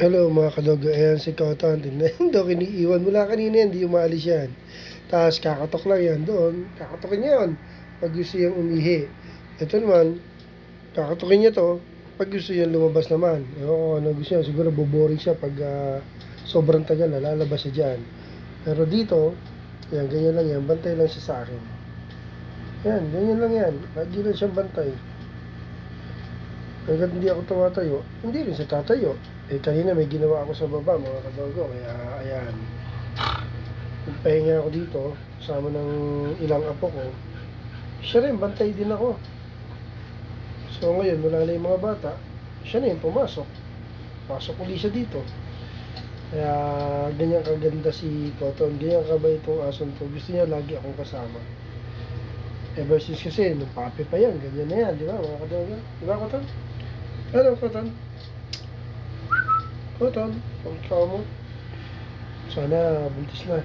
Hello mga kadogo, ayan si Cotton. Tingnan daw kiniiwan mula kanina, hindi umaalis yan. Tapos kakatok lang yan doon, kakatokin niya yun pag gusto niyang umihi. Ito naman, kakatokin niya to pag gusto niyang lumabas naman. Ewan ko ano gusto niya, siguro boboring siya pag sobrang tagal na lalabas siya dyan. Pero dito, yan, ganyan lang yan, bantay lang siya sa akin. Yan, ganyan lang yan, lagi lang siyang bantay. Hanggat hindi ako tumatayo, hindi rin siya tatayo. Kanina may ginawa ako sa baba mga kadogo, kaya ayan. Nagpahinga ako dito, kasama ng ilang apo ko. Siya rin, bantay din ako. So ngayon, wala na yung mga bata, siya na yung pumasok. Pasok ulit siya dito. Kaya ganyan kaganda si Cotton, ganyan kabait itong ason to. Gusto niya lagi akong kasama. Ever since kasi, nung papi pa yan, ganyan na yan, di ba mga kadogo? Di ba Cotton? Hello Cotton. Cotton, pagkaw mo. Sana buntis na.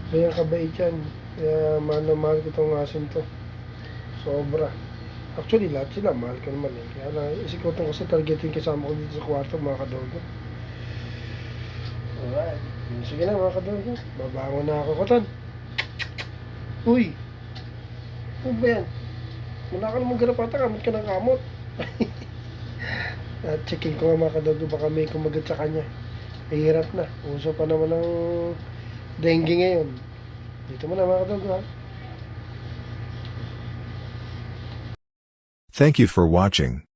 Kaya kabait yan. Kaya mahal na mahal ko itong asin to. Sobra. Actually, lahat sila mahal ko naman eh. Kaya na, isip ko itong kasi targeting kasama ko dito sa kwarto mga kadogo. Alright. Sige na mga kadogo. Babangon na ako. Cotton. Uy. Ano ba yan? Wala ka namang garapata. Kamot ka ng kamot. At checking ko nga mga kadogo. Baka may kumagat sa kanya. Mahirap na. Uso pa naman ng dengue ngayon. Dito mo na mga kadogo ha. Thank you for watching.